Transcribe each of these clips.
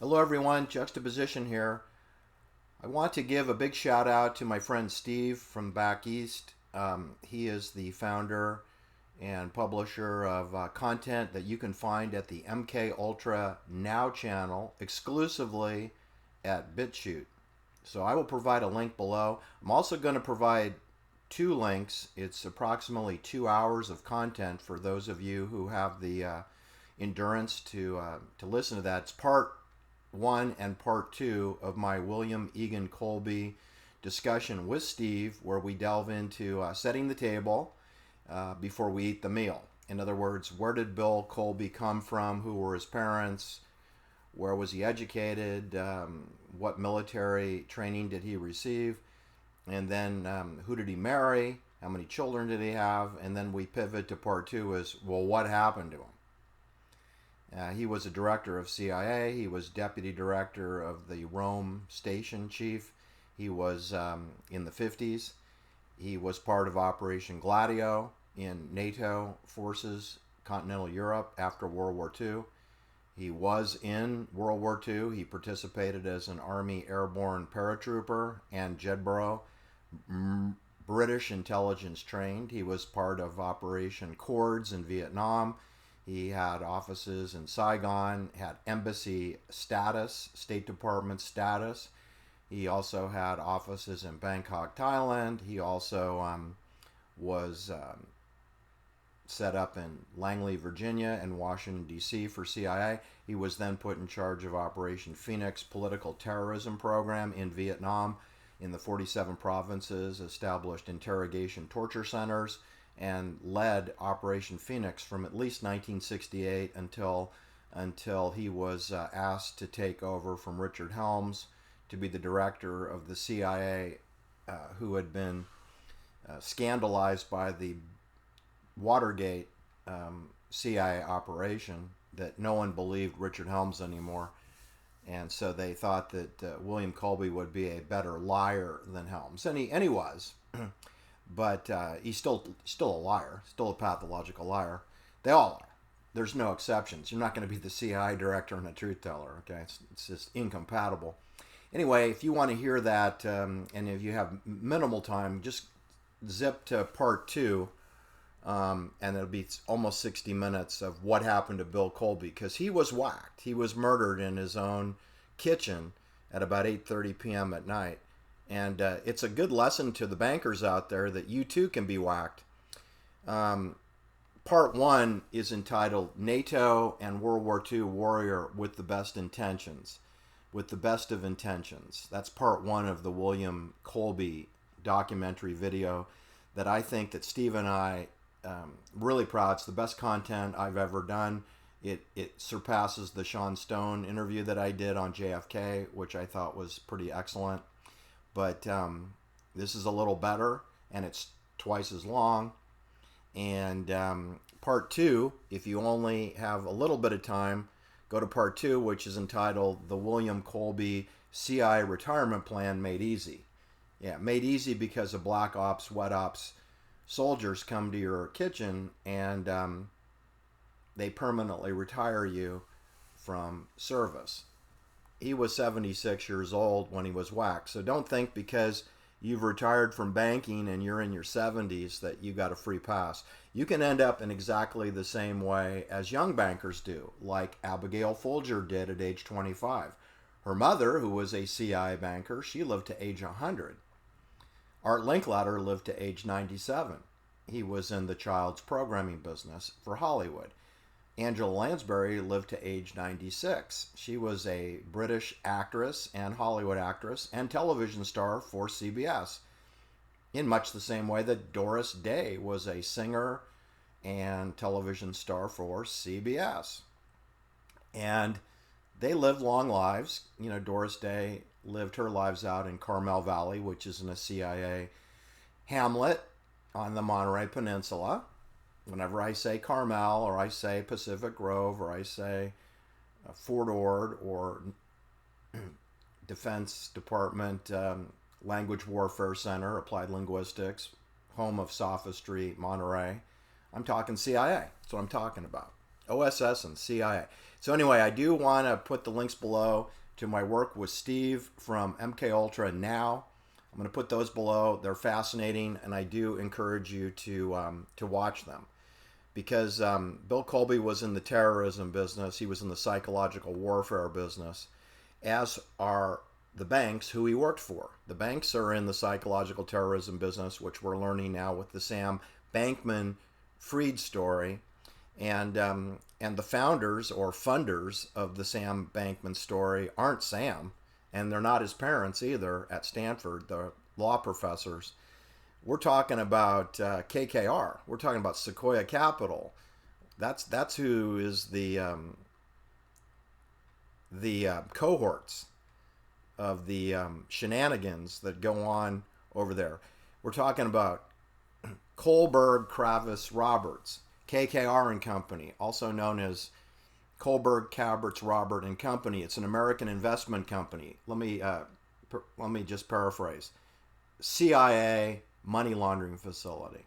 Hello everyone, Juxtaposition here. I want to give a big shout out to my friend Steve from back east. He is the founder and publisher of content that you can find at the MK Ultra Now channel exclusively at BitChute. So I will provide a link below. I'm also going to provide two links. It's approximately 2 hours of content for those of you who have the endurance to listen to that. It's part one and part two of my William Egan Colby discussion with Steve, where we delve into setting the table before we eat the meal. In other words, where did Bill Colby come from? Who were his parents? Where was he educated? What military training did he receive? And then who did he marry? How many children did he have? And then we pivot to part two is, well, what happened to him? He was a director of CIA. He was deputy director of the Rome station chief. He was in the 50s. He was part of Operation Gladio in NATO forces, continental Europe after World War II. He was in World War II. He participated as an Army airborne paratrooper and Jedburgh, British intelligence trained. He was part of Operation Cords in Vietnam. He had offices in Saigon, had embassy status, State Department status. He also had offices in Bangkok, Thailand. He also was set up in Langley, Virginia, and Washington, D.C. for CIA. He was then put in charge of Operation Phoenix political terrorism program in Vietnam in the 47 provinces, established interrogation torture centers, and led Operation Phoenix from at least 1968 until he was asked to take over from Richard Helms to be the director of the CIA, who had been scandalized by the Watergate CIA operation, that no one believed Richard Helms anymore. And so they thought that William Colby would be a better liar than Helms. And he was. But he's still a liar, still a pathological liar. They all are. There's no exceptions. You're not going to be the CIA director and a truth teller, okay? It's just incompatible. Anyway, if you want to hear that, and if you have minimal time, just zip to part two, and it'll be almost 60 minutes of what happened to Bill Colby, because he was whacked. He was murdered in his own kitchen at about 8:30 p.m. at night. And it's a good lesson to the bankers out there that you too can be whacked. Part one is entitled NATO and World War II Warrior with the Best Intentions. With the Best of Intentions. That's part one of the William Colby documentary video that I think that Steve and I really proud. It's the best content I've ever done. It surpasses the Sean Stone interview that I did on JFK, which I thought was pretty excellent. But this is a little better, and it's twice as long. And part two, if you only have a little bit of time, go to part two, which is entitled The William Colby CI Retirement Plan Made Easy. Yeah, made easy because of black ops, wet ops soldiers come to your kitchen and they permanently retire you from service. He was 76 years old when he was whacked. So don't think because you've retired from banking and you're in your 70s that you got a free pass. You can end up in exactly the same way as young bankers do, like Abigail Folger did at age 25. Her mother, who was a CI banker, she lived to age 100. Art Linkletter lived to age 97. He was in the child's programming business for Hollywood. Angela Lansbury lived to age 96. She was a British actress and Hollywood actress and television star for CBS, in much the same way that Doris Day was a singer and television star for CBS. And they lived long lives. You know, Doris Day lived her lives out in Carmel Valley, which is in a CIA hamlet on the Monterey Peninsula. Whenever I say Carmel, or I say Pacific Grove, or I say Fort Ord, or Defense Department Language Warfare Center, Applied Linguistics, home of sophistry, Monterey, I'm talking CIA. That's what I'm talking about. OSS and CIA. So anyway, I do want to put the links below to my work with Steve from MK Ultra Now. I'm going to put those below. They're fascinating, and I do encourage you to watch them, because Bill Colby was in the terrorism business. He was in the psychological warfare business, as are the banks who he worked for. The banks are in the psychological terrorism business, which we're learning now with the Sam Bankman-Fried story. And the founders or funders of the Sam Bankman story aren't Sam, and they're not his parents either at Stanford, the law professors. We're talking about KKR. We're talking about Sequoia Capital. That's who is the cohorts of the shenanigans that go on over there. We're talking about Kohlberg, Kravis, Roberts, KKR and Company, also known as Kohlberg, Kravis, Robert and Company. It's an American investment company. Let me just paraphrase. CIA money laundering facility.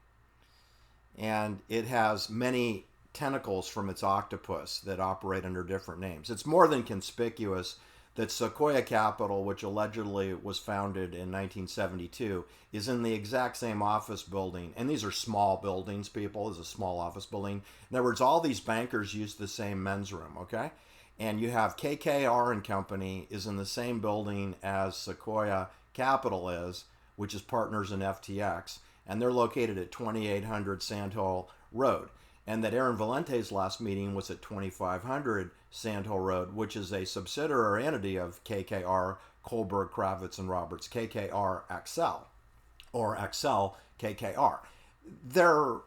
And it has many tentacles from its octopus that operate under different names. It's more than conspicuous that Sequoia Capital, which allegedly was founded in 1972, is in the exact same office building. And these are small buildings, people. This is a small office building. In other words, all these bankers use the same men's room, okay? And you have KKR and Company is in the same building as Sequoia Capital is, which is partners in FTX. And they're located at 2800 Sandhill Road. And that Aaron Valente's last meeting was at 2500 Sandhill Road, which is a subsidiary entity of KKR, Kohlberg, Kravis, and Roberts, KKR XL, or XL KKR. They're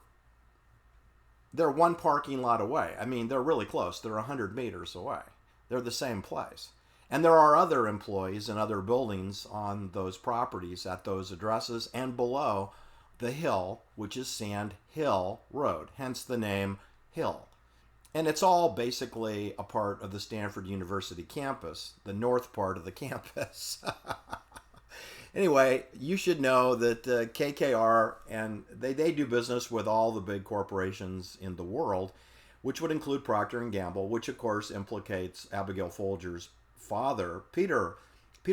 one parking lot away. I mean, they're really close. They're 100 meters away. They're the same place. And there are other employees in other buildings on those properties at those addresses and below the hill, which is Sand Hill Road, hence the name Hill. And it's all basically a part of the Stanford University campus, the north part of the campus. Anyway, you should know that KKR, and they do business with all the big corporations in the world, which would include Procter & Gamble, which of course implicates Abigail Folger's father, Peter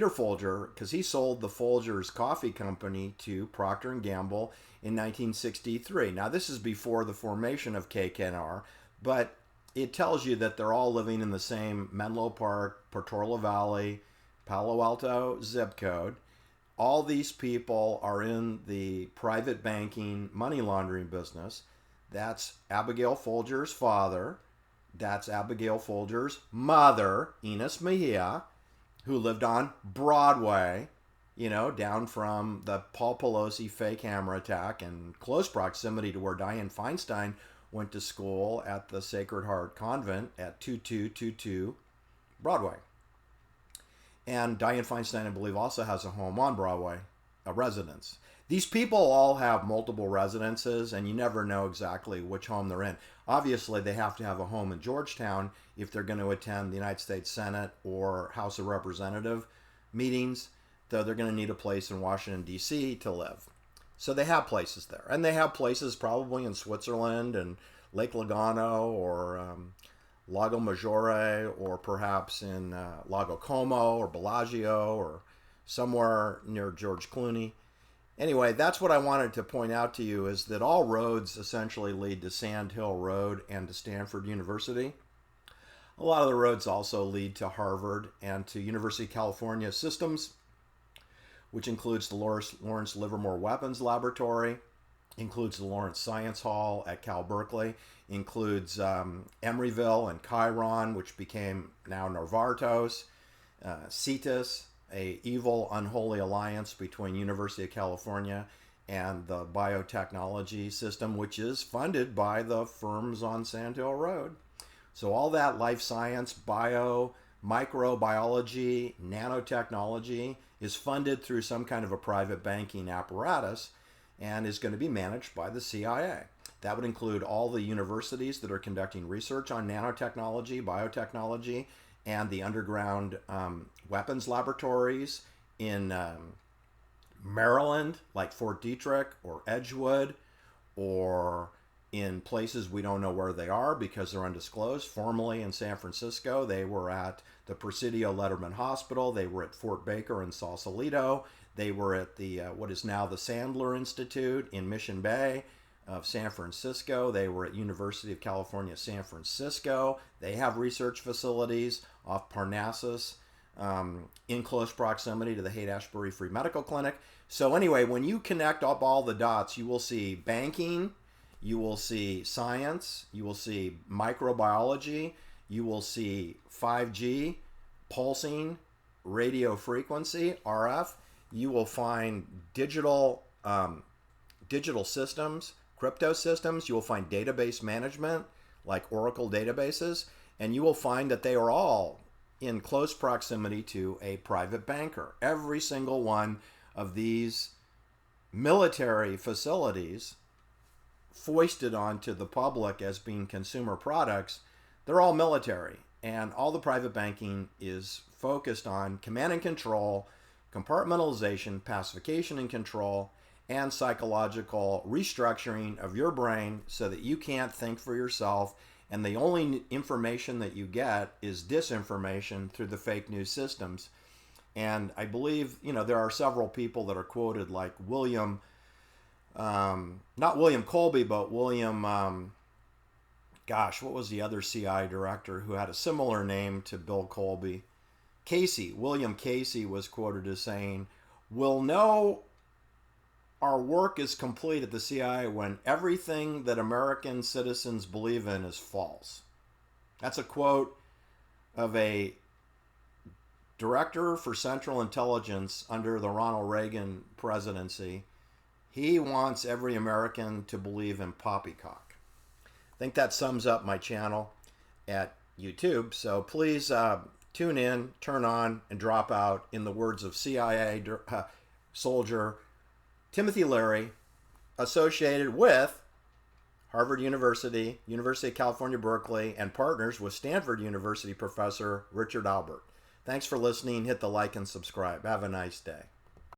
Folger, because he sold the Folgers Coffee Company to Procter & Gamble in 1963. Now, this is before the formation of KKR, but it tells you that they're all living in the same Menlo Park, Portola Valley, Palo Alto zip code. All these people are in the private banking money laundering business. That's Abigail Folger's father. That's Abigail Folger's mother, Enos Mejia, who lived on Broadway, down from the Paul Pelosi fake hammer attack and close proximity to where Dianne Feinstein went to school at the Sacred Heart Convent at 2222 Broadway. And Dianne Feinstein, I believe, also has a home on Broadway, a residence. These people all have multiple residences, and you never know exactly which home they're in. Obviously, they have to have a home in Georgetown if they're going to attend the United States Senate or House of Representative meetings, though they're going to need a place in Washington, D.C. to live. So they have places there. And they have places probably in Switzerland and Lake Lugano or Lago Maggiore, or perhaps in Lago Como or Bellagio or somewhere near George Clooney. Anyway, that's what I wanted to point out to you, is that all roads essentially lead to Sand Hill Road and to Stanford University. A lot of the roads also lead to Harvard and to University of California Systems, which includes the Lawrence Livermore Weapons Laboratory, includes the Lawrence Science Hall at Cal Berkeley, includes Emeryville and Chiron, which became now Novartis, CETUS, a evil, unholy alliance between University of California and the biotechnology system, which is funded by the firms on Sand Hill Road. So all that life science, bio, microbiology, nanotechnology is funded through some kind of a private banking apparatus and is going to be managed by the CIA. That would include all the universities that are conducting research on nanotechnology, biotechnology, and the underground weapons laboratories in Maryland, like Fort Detrick or Edgewood or in places we don't know where they are because they're undisclosed. Formerly in San Francisco, they were at the Presidio Letterman Hospital. They were at Fort Baker in Sausalito. They were at the what is now the Sandler Institute in Mission Bay of San Francisco. They were at University of California, San Francisco. They have research facilities off Parnassus in close proximity to the Haight-Ashbury Free Medical Clinic. So anyway, when you connect up all the dots, you will see banking, you will see science, you will see microbiology, you will see 5G, pulsing, radio frequency, RF. You will find digital systems, crypto systems. You will find database management like Oracle databases, and you will find that they are all in close proximity to a private banker. Every single one of these military facilities foisted onto the public as being consumer products, they're all military, and all the private banking is focused on command and control, compartmentalization, pacification and control, and psychological restructuring of your brain so that you can't think for yourself, and the only information that you get is disinformation through the fake news systems. And I believe, there are several people that are quoted, like William, not William Colby, but William, what was the other CI director who had a similar name to Bill Colby? William Casey was quoted as saying, "We'll know our work is complete at the CIA when everything that American citizens believe in is false." That's a quote of a director for Central Intelligence under the Ronald Reagan presidency. He wants every American to believe in poppycock. I think that sums up my channel at YouTube. So please tune in, turn on, and drop out, in the words of CIA soldier Timothy Leary, associated with Harvard University, University of California, Berkeley, and partners with Stanford University professor Richard Albert. Thanks for listening. Hit the like and subscribe. Have a nice day.